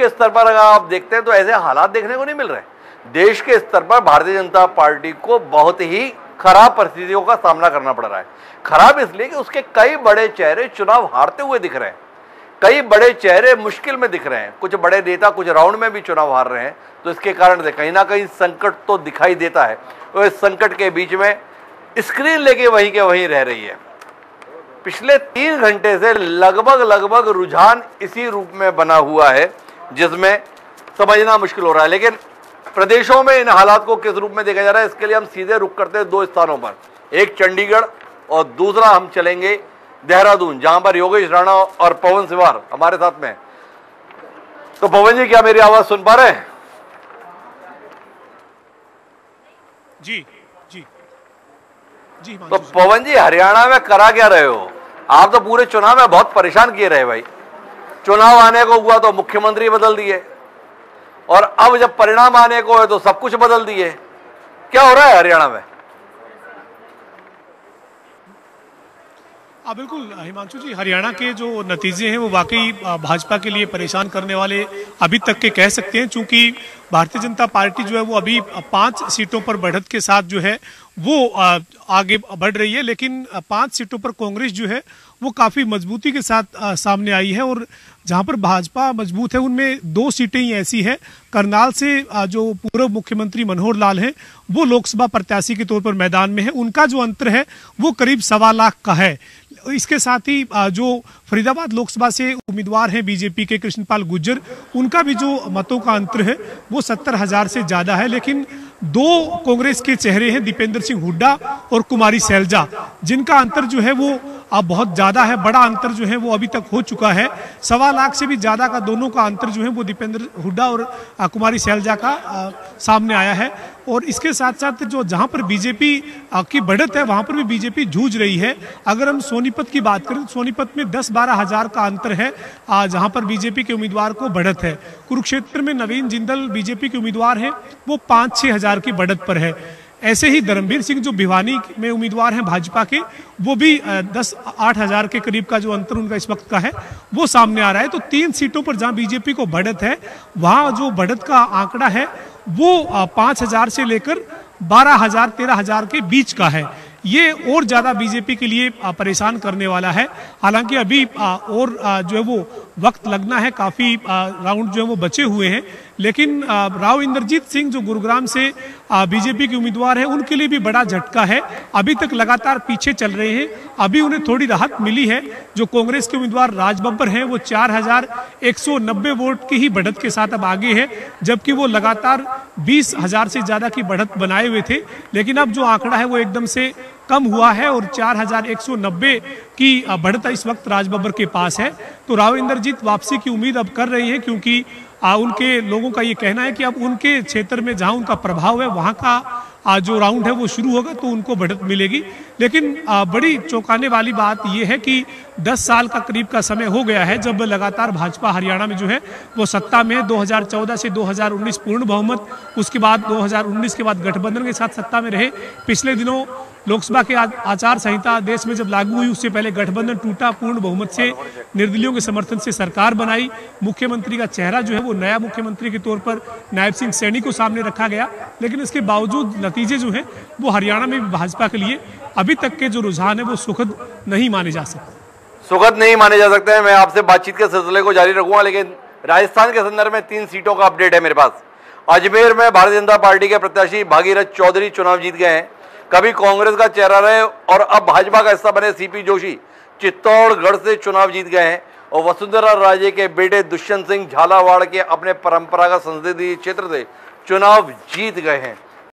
के स्तर पर अगर आप देखते हैं तो ऐसे हालात देखने को नहीं मिल रहे। देश के स्तर पर भारतीय जनता पार्टी को बहुत ही खराब परिस्थितियों का सामना करना पड़ रहा है। खराब इसलिए कि उसके कई बड़े चेहरे चुनाव हारते हुए दिख रहे हैं, कई बड़े चेहरे मुश्किल में दिख रहे हैं, कुछ बड़े नेता कुछ राउंड में भी चुनाव हार रहे हैं। तो इसके कारण से कहीं ना कहीं संकट तो दिखाई देता है और इस संकट के बीच में स्क्रीन लेके वहीं के वहीं रह रही है। पिछले 3 घंटे से लगभग रुझान इसी रूप में बना हुआ है जिसमें समझना मुश्किल हो रहा है। लेकिन प्रदेशों में इन हालात को किस रूप में देखा जा रहा है, इसके लिए हम सीधे रुक करते हैं 2 स्थानों पर, एक चंडीगढ़ और दूसरा हम चलेंगे देहरादून, जहां पर योगेश राणा और पवन सिवार हमारे साथ में। तो पवन जी, क्या मेरी आवाज सुन पा रहे हैं? जी जी जी। तो पवन जी, हरियाणा में करा क्या रहे हो आप? तो पूरे चुनाव में बहुत परेशान किए रहे भाई। चुनाव आने को हुआ तो मुख्यमंत्री बदल दिए और अब जब परिणाम आने को है तो सब कुछ बदल दिए। क्या हो रहा है हरियाणा में? बिल्कुल हिमांशु जी, हरियाणा के जो नतीजे हैं वो वाकई भाजपा के लिए परेशान करने वाले अभी तक के कह सकते हैं, क्योंकि भारतीय जनता पार्टी जो है वो अभी 5 सीटों पर बढ़त के साथ जो है वो आगे बढ़ रही है। लेकिन 5 सीटों पर कांग्रेस जो है वो काफी मजबूती के साथ सामने आई है और जहां पर भाजपा मजबूत है उनमें 2 सीटें ही ऐसी है। करनाल से जो पूर्व मुख्यमंत्री मनोहर लाल हैं वो लोकसभा प्रत्याशी के तौर पर मैदान में है, उनका जो अंतर है वो करीब 1.25 लाख का है। इसके साथ ही जो फरीदाबाद लोकसभा से उम्मीदवार हैं बीजेपी के कृष्णपाल गुर्जर, उनका भी जो मतों का अंतर है वो 70,000 से ज्यादा है। लेकिन 2 कांग्रेस के चेहरे हैं, दीपेंद्र सिंह हुड्डा और कुमारी सैलजा, जिनका अंतर जो है वो अब बहुत ज्यादा है। बड़ा अंतर जो है वो अभी तक हो चुका है। 1.25 लाख से भी ज्यादा का दोनों का अंतर जो है वो दीपेंद्र हुड्डा और कुमारी सैलजा का सामने आया है। और इसके साथ साथ जो जहां पर बीजेपी की बढ़त है वहां पर भी बीजेपी जूझ रही है। अगर हम सोनीपत की बात करें तो सोनीपत में 10-12 हजार का अंतर है जहां पर बीजेपी के उम्मीदवार को बढ़त है। कुरुक्षेत्र में नवीन जिंदल बीजेपी के उम्मीदवार हैं, वो 5-6 हजार की बढ़त पर है। ऐसे ही धर्मवीर सिंह जो भिवानी में उम्मीदवार हैं भाजपा के, वो भी 10-8 हजार के करीब का जो अंतर उनका इस वक्त का है वो सामने आ रहा है। तो 3 सीटों पर जहां बीजेपी को बढ़त है वहां जो बढ़त का आंकड़ा है वो 5,000 से लेकर 12,000-13,000 के बीच का है। ये और ज्यादा बीजेपी के लिए परेशान करने वाला है। हालांकि अभी और जो है वो वक्त लगना है, काफी राउंड जो है वो बचे हुए हैं। लेकिन राव इंद्रजीत सिंह जो गुरुग्राम से बीजेपी के उम्मीदवार हैं उनके लिए भी बड़ा झटका है। अभी तक लगातार पीछे चल रहे हैं, अभी उन्हें थोड़ी राहत मिली है। जो कांग्रेस के उम्मीदवार राज बब्बर हैं वो 4,190 वोट की ही बढ़त के साथ अब आगे है, जबकि वो लगातार 20,000 से ज्यादा की बढ़त बनाए हुए थे। लेकिन अब जो आंकड़ा है वो एकदम से कम हुआ है और 4,190 की बढ़त इस वक्त राज बब्बर के पास है। तो राव इंद्रजीत वापसी की उम्मीद अब कर रहे हैं, क्योंकि उनके लोगों का ये कहना है कि अब उनके क्षेत्र में जहां उनका प्रभाव है वहां का जो राउंड है वो शुरू होगा तो उनको बढ़त मिलेगी। लेकिन बड़ी चौंकाने वाली बात यह है कि 10 साल का करीब का समय हो गया है जब लगातार भाजपा हरियाणा में जो है वो सत्ता में है। 2014 से 2019 पूर्ण बहुमत, उसके बाद 2019 के बाद गठबंधन के साथ सत्ता में रहे। पिछले दिनों लोकसभा के आचार संहिता देश में जब लागू हुई उससे पहले गठबंधन टूटा, पूर्ण बहुमत से निर्दलीयों के समर्थन से सरकार बनाई। मुख्यमंत्री का चेहरा जो है वो नया मुख्यमंत्री के तौर पर नायब सिंह सैनी को सामने रखा गया। लेकिन इसके बावजूद नतीजे जो हैं वो हरियाणा में भी भाजपा के लिए अभी तक के जो रुझान है वो सुखद नहीं माने जा सकते। सुखद नहीं माने जा सकते हैं। मैं आपसे बातचीत के सिलसिले को जारी रखूंगा, लेकिन राजस्थान के संदर्भ में 3 सीटों का अपडेट है मेरे पास। अजमेर में भारतीय जनता पार्टी के प्रत्याशी भागीरथ चौधरी चुनाव जीत गए हैं। कभी कांग्रेस का चेहरा रहे और अब भाजपा का हिस्सा बने सीपी जोशी चित्तौड़गढ़ से चुनाव जीत गए हैं और वसुंधरा राजे के बेटे दुष्यंत सिंह झालावाड़ के अपने परंपरागत संसदीय क्षेत्र से चुनाव जीत गए हैं।